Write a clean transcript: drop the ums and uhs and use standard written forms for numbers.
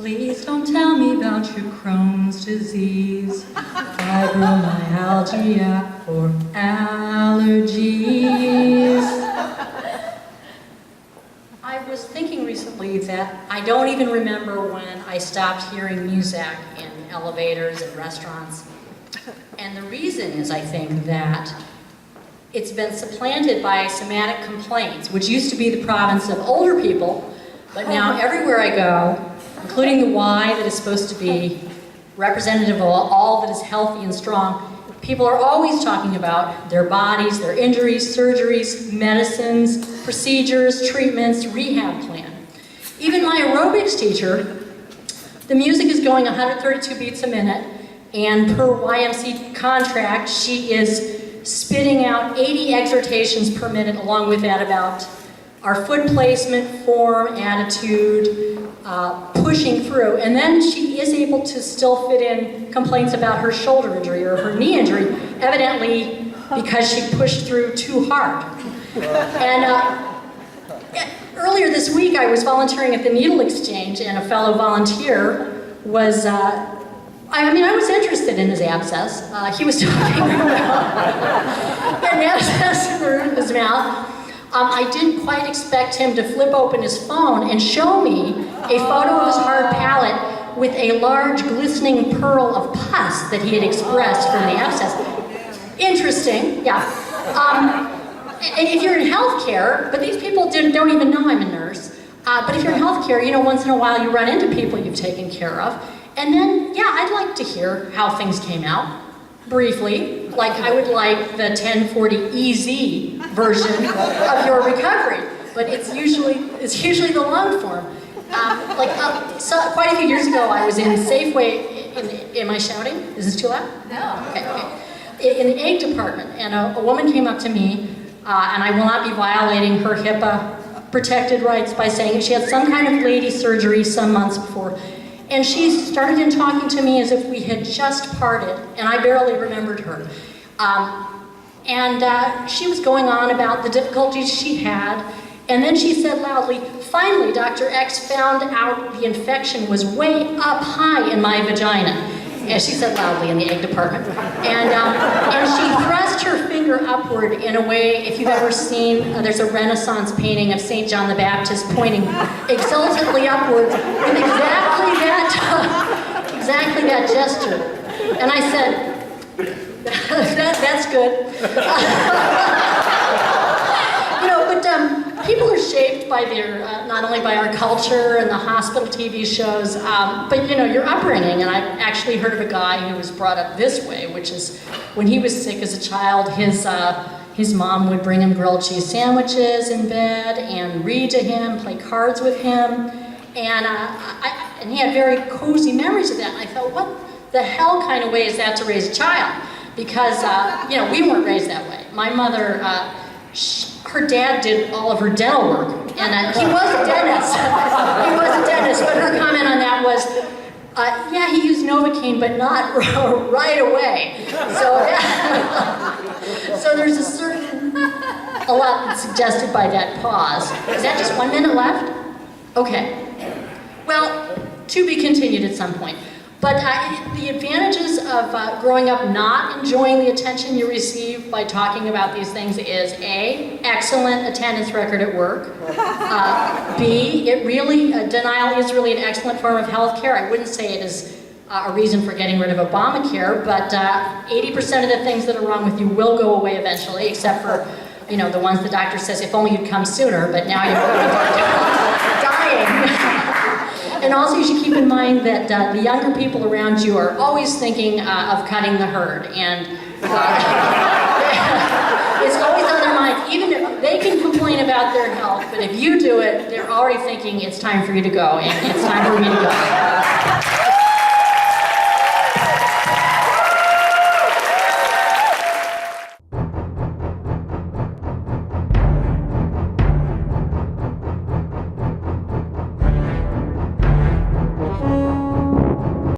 Please don't tell me about your Crohn's disease, fibromyalgia, or allergies. I was thinking recently that I don't even remember when I stopped hearing music in elevators and restaurants. And the reason is, I think, that it's been supplanted by somatic complaints, which used to be the province of older people, but now everywhere I go, including the Y that is supposed to be representative of all that is healthy and strong, people are always talking about their bodies, their injuries, surgeries, medicines, procedures, treatments, rehab plan. Even my aerobics teacher, the music is going 132 beats a minute, and per YMC contract, she is spitting out 80 exhortations per minute, along with that about our foot placement, form, attitude, pushing through. And then she is able to still fit in complaints about her shoulder injury or her knee injury, evidently because she pushed through too hard. And earlier this week, I was volunteering at the Needle Exchange, and a fellow volunteer was, I was interested in his abscess. He was talking about an abscess in the root of his mouth. I didn't quite expect him to flip open his phone and show me a photo of his hard palate with a large glistening pearl of pus that he had expressed from the abscess. Interesting, yeah. And if you're in healthcare, but these people don't even know I'm a nurse, but if you're in healthcare, once in a while you run into people you've taken care of. And then, yeah, I'd like to hear how things came out, briefly. Like, I would like the 1040 EZ version of your recovery, but it's usually the long form. So quite a few years ago, I was in Safeway, am I shouting? Is this too loud? No. Okay. In the egg department, and a woman came up to me, and I will not be violating her HIPAA protected rights by saying she had some kind of lady surgery some months before. And she started in talking to me as if we had just parted, and I barely remembered her. She was going on about the difficulties she had, and then she said loudly, "Finally, Dr. X found out the infection was way up high in my vagina." As she said loudly in the egg department. And she thrust her finger upward in a way, if you've ever seen, there's a Renaissance painting of St. John the Baptist pointing exultantly upwards with exactly that gesture. And I said, that's good. People are shaped by their, not only by our culture and the hospital TV shows, but your upbringing. And I've actually heard of a guy who was brought up this way, which is when he was sick as a child, his mom would bring him grilled cheese sandwiches in bed and read to him, play cards with him. And he had very cozy memories of that. And I thought, what the hell kind of way is that to raise a child? Because, we weren't raised that way. My mother, her dad did all of her dental work, and he was a dentist. But her comment on that was, yeah, he used Novocaine, but not right away. So there's a lot that's suggested by that pause. Is that just 1 minute left? Okay. Well, to be continued at some point. But the advantages of growing up not enjoying the attention you receive by talking about these things is A, excellent attendance record at work. B, denial is really an excellent form of health care. I wouldn't say it is a reason for getting rid of Obamacare, but 80% of the things that are wrong with you will go away eventually, except for the ones the doctor says, if only you'd come sooner, but now you're dying. And also you should keep in mind that the younger people around you are always thinking of cutting the herd. And it's always on their minds. Even if they can complain about their health, but if you do it, they're already thinking it's time for you to go, and it's time for me to go.